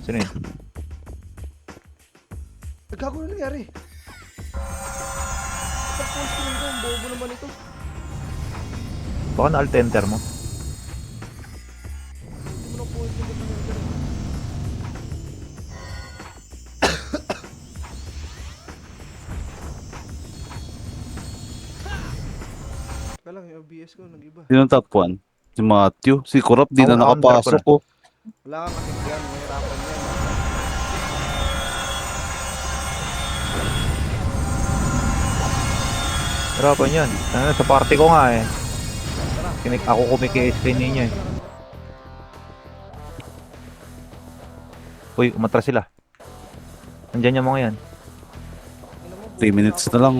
Sino yun? Nagkago na nangyari. Pag-post ko nito, ang bobo naman ito. Baka na-alt enter mo. Hindi mo na-post ko nito. Kaya lang, yung OBS ko, nag-iba. Sino top 1? Si Matthew. Si Corrupt, di na Ako, nakapasok ko. Wala kang kasi yan, mahirapan yan. Hirapan yan. Ano, sa party ko nga eh. Ako kumiki-screen ninyo eh. Uy, umatras sila. Nandyan yung mga yan. 3 minutes na lang.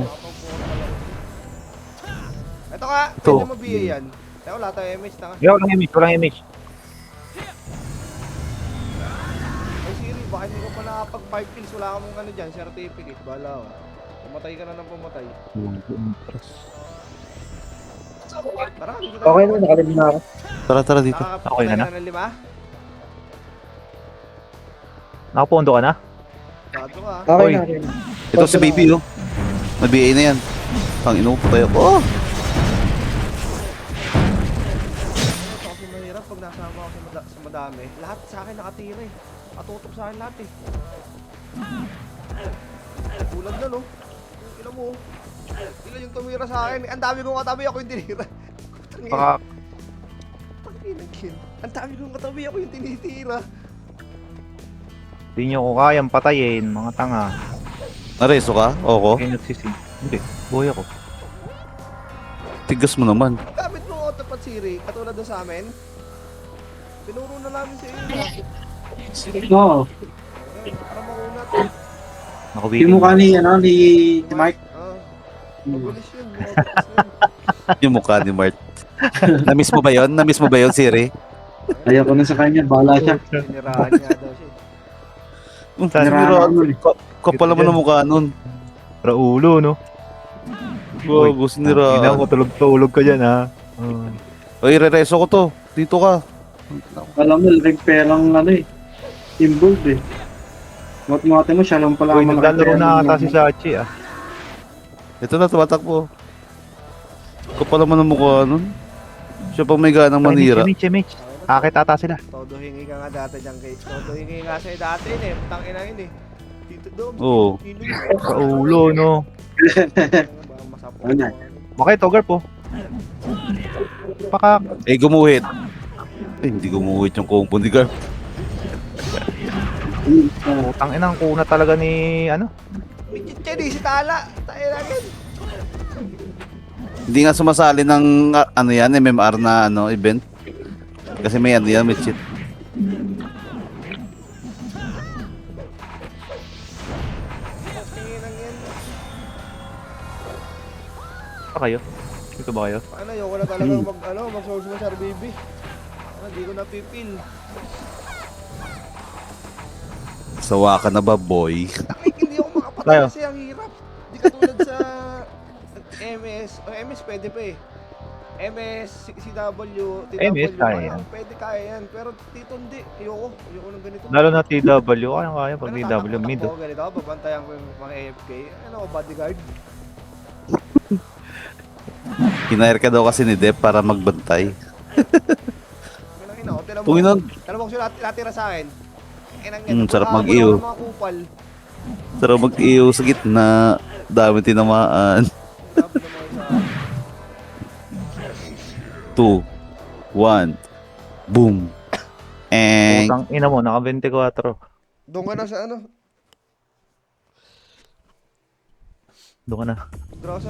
Ito ka, Ito. pwede mo BA yan. Kaya wala tayong MH na nga. Walang image. Ay Siri, baka hindi ko pa nakapag 5 kills, wala ka mong ano dyan, certificate. Bahala ko. Pumatay ka na ng pumatay. Tara, hindi ka Okay na, nakalibin na ako. Tara dito. Okay ka na? ng 5? Nakapondo ka na? Gado ka. Okay Oy. na, okay na. Ito si Baby, oh. Nag-BA na yan. Pang inupay ako. Oh! Ito kasi mahirap pag nasama ako sa madami. Lahat sa akin nakatira eh. Katutok sa akin lahat eh. Bulag na no. Ilan mo. Ilan yung tumira sa akin. Ang dami kong katabi, ako yung tinira. Baka Tanginang kill. Ang dami kong katabi, ako yung tinitira. di nyo ko kayang patayin, mga tanga. Nareso ka? Oko? Kaya nagsisi. Hindi, buhay ako. Tigas mo naman. Gamit mo autopat Siri, katulad doon sa amin. Tinuro na namin sa iyo. Oo. Para makunat. Nakawin. Yung mukha ni, ano, ni Mike. Mabilis yun. Autopat yun. Yung mukha ni Mart. Namiss mo ba yun? Namiss mo ba yun, Siri? Ayaw ko na sa kanya, bahala siya. Sinirahan niya daw siya. Niraan ako nun eh. Kapal naman ang mukha nun. Raulo, no? Bago, sinira. Ina mo, tulog-tulog ka dyan, ha? Oy, re-reso ko to. Dito ka. Alam mo, rig perang ano eh. Involved eh. Mat-mate mo, siya lang pala Uy, ang naglalaro na ata si Sachi, ah. Ito na, tumatakbo. Kapal naman ang mukha nun. Siya pang may ganang manira. Mitch. Akit ata sila. Todo hingi ka nga dati dyan kay. Todo hingi nga sa'yo dati yun eh. Putang ina yun eh. Dito doon. Oo. Raulo, no? Ano? Bakit, Togar po? Pakak. Eh, gumuhit. Eh, hindi gumuhit yung combo ni Garp. Putang inang kuna talaga ni, ano? Hindi si Tala. Tayo natin. Hindi nga sumasali ng, ano yan, MMR na, ano, event. Kasi may ano yan, may cheat. Tingin yan. Pa kayo? Dito ba kayo? Ano, ayoko na talaga mag-source mo sa RBB. Ano, di ko napipil. Sawa ka na ba, boy? Hindi ako makapatay Tayo. kasi ang hirap. Di katulad sa MS. O MS pwede pa eh. MS, CW, TW. MS, kaya yan. Pwede kaya yan. Pero dito hindi. Ayoko ng ganito. Lalo na TW. Kaya pag TW mid. Ako ganito ako, babantayan ko yung mga AFK. Ano ako, bodyguard? Hinair ka daw kasi ni Dep para magbantay. Ina ko, tinan mo. Punginan. Tinan mo kung sino natira sa akin. Inang yan. Sarap Wala mag-iyo. ako ng mga kupal. Sarap mag-iyo sa gitna. Dami tinamaan. Sabi naman sa 2, 1, boom. And Putang ina mo, naka 24. doon ka na sa ano? Doon ka na. Drosa.